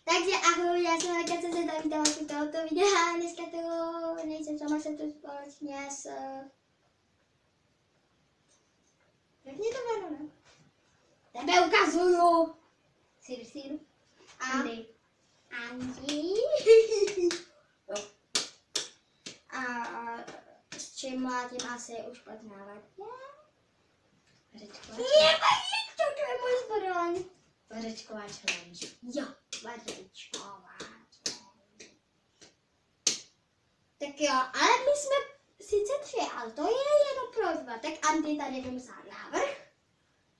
Takže ahoj, já jsem Lenka, co se tam vítám tohoto videa a dneska to nejsem sama, jsem tu společně s... Jak mě to jmenuje, ne? Tebe ukazuju! Síru. Andy. Andi. A s čím tím asi už poznávat. Vařečková To je můj zboron. Vařečková challenge. Jo, vařečková. Tak jo, ale my jsme sice 3, ale to je jenom pro 2. Tak Andy tady vymyslel návrh.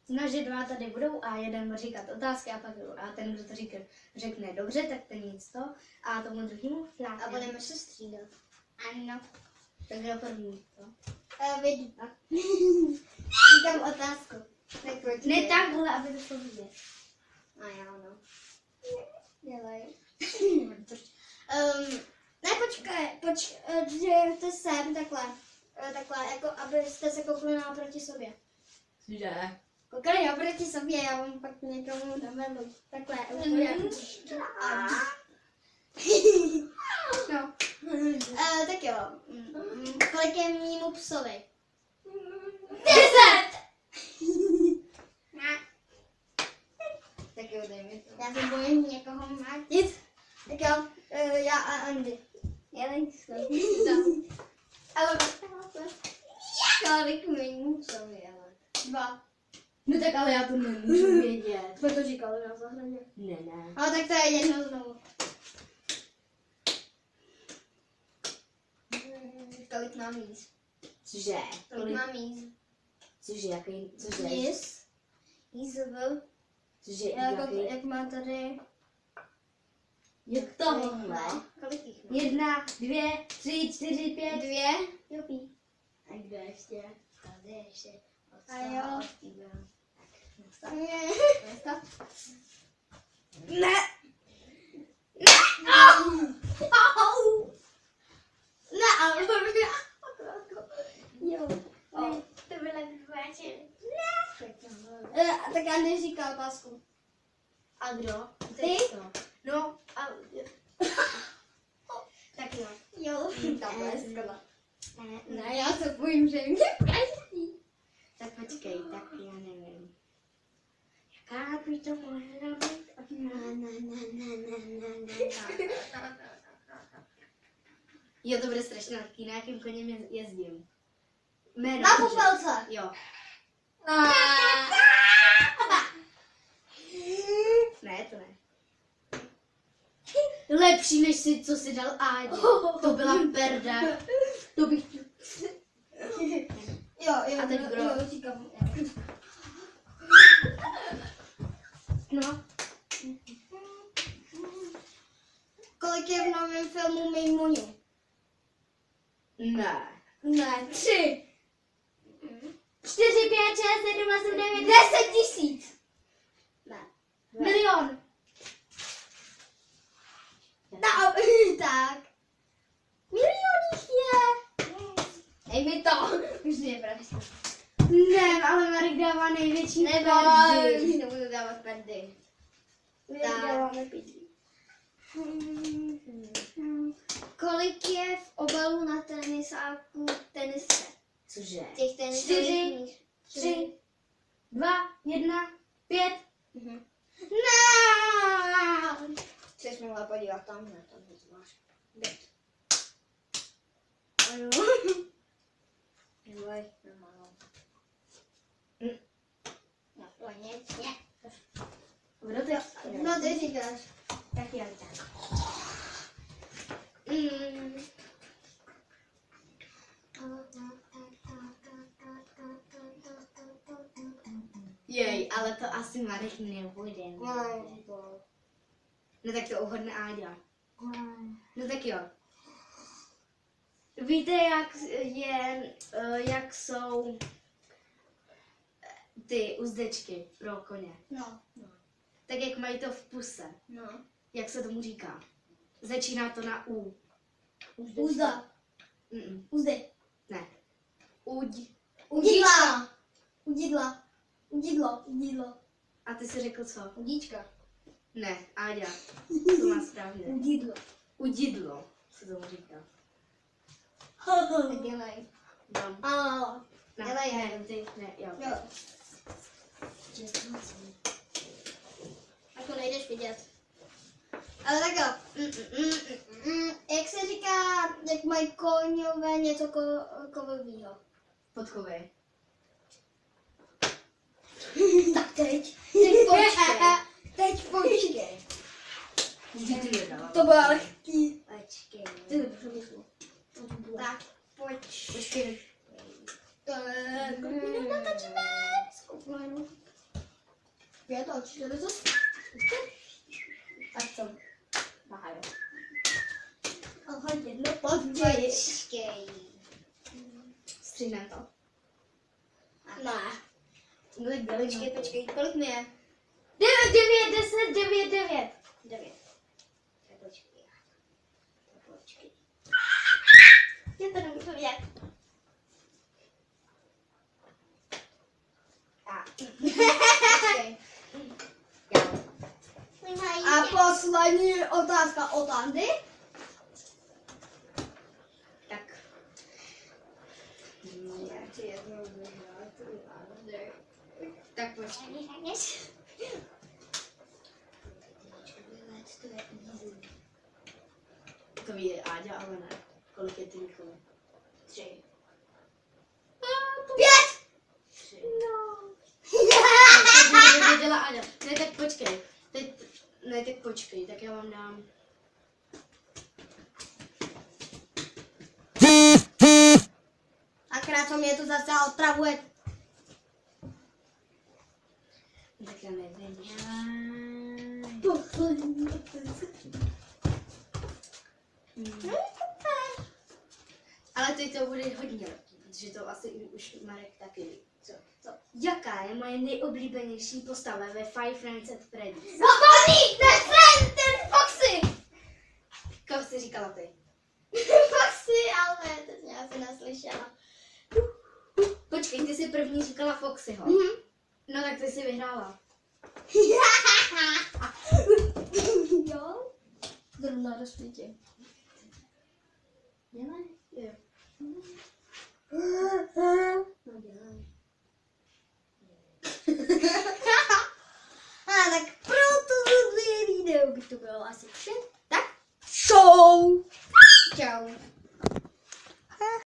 No, že 2 tady budou a jeden bude říkat otázky a pak a ten, kdo to řekne dobře, tak ten nic to a tomu druhému flákne. A budeme se střídat. Ano. Tak kdo první to? Vidí. Dám otázku. Ne takhle, aby to šlo vidět. A já no. Dělej. Ne, počkej, že sem takhle, jako abyste se koukli naproti sobě. Že? Koukali naproti sobě, já vám pak někomu navedlu. Takhle, no. Tak jo, kolik je mému psovi? 10! Tak jo, dej mi to. Já se bojím někoho mlátit. Tak jo, já a Andy. Já nejsem. Ale kolik mému psovi, ale 2. No tak ale já to nemůžu vědět. Jsme to říkali na zahradě. Ne. Ale tak to je jedno znovu. Kolik mám jíst? Cože? Kolik mám jíst? Cože, jaký? Cože? Jíst? Jízv? Cože, Jak má tady? Jak tohle? Kolik jich má? 1, 2, 3, 4, 5. 2? Jopí. A kde ještě? Tady ještě. A jo. Ne! Ne, ale jo. To bylo večer. Ne. Tak já neříkal otázku. A kdo? Ty? No, a... Tak jo. Jo. Takhle je skvělá. Ne, já se bojím, že mě praští. Tak počkej, tak já nevím. Jaká by to mohla být? Jo, to bude strašně lehký, na jakým koněm jezdím. Jméno, Na cože? popelce. Jo. Ne, to ne. Lepší, než si, co si dal Ádě. To byla perda. To bych... Jo, A teď kdo? jo, říkám. No. Kolik je v novém filmu Mejmuňu? Ne. Ne, 3. 4, 5, 6, 7, 8, 9, 10 000. Ne. Milion. No, tak. Milion jich je. Dej mi to. Už je prostě. Ne, ale Marek dává největší Nebo, perdy. nebudu dávat perdy. Tak. dáváme pidlí. Kolik je v obalu na tenisáku tenise? Cože? Těch tenisových 4, 3, 2, 1, 5. Mhm. Ne! Chceš mohla podívat tamhle, tam to máš. Bět. Ano. Neboj, nemálo. No, to nic, ne. Kdo to? No, ty říkáš. Tak já tak. Jej, ale to asi Marek nebude. No tak to uhodne Áďa. No tak jo. Víte, jak jsou ty uzdečky pro koně? No. Tak jak mají to v puse. No. Jak se tomu říká? Začíná to na U. Úzda. Úzdy. Ne. Uď. Udidla. Udidla. Udidlo. Udidlo. A ty jsi řekl co? Udíčka. Ne, Áďa. To má správně. Udidlo. Udidlo se tomu říká. Tak dělej. Dám. Ne, dělej. Ne, ty, ne, jo. Jo. Jako nejdeš vidět. Ale tak jo. Jak se říká, jak mají koňové něco kovovýho? Podchovej. Tak teď. Teď počkej. Teď počkej. Vždy ty je dala. To bylo lehký. Počkej. Ty to přemyslu. Tak Počkej. Natočíme. Skupujeme. 5 a 4 to. Tak co? Aha, jo. Aha, jedno později. Počkej. Stříhneme to. Ne. No tak dělej. Počkej, kolik mi je? 9, 10, 9, 9. 9. Tak počkej. Počkej. Já to nemůžu vidět. A poslední otázka od Andy. Tak. Tak počkej. To ví Áďa, ale ne. Kolik je ty Mikuly? 3. 5! 3. No. Věděla Áďa. Ne, tak počkej. Tak počkej, tak já vám dám. Akorát co mě to zase otravuje. Tak já nevím. Poslední. Ale teď to bude hodně lehký, protože to asi už Marek taky ví. Co? Jaká je moje nejoblíbenější postava ve Five Nights at Freddy's? No to ví, ten Foxy! Koho jsi říkala ty? Foxy, ale teď mě asi neslyšela. Počkej, ty jsi první říkala Foxyho. No tak ty jsi vyhrála. Jo? Zrovna rozsvítí. Jo.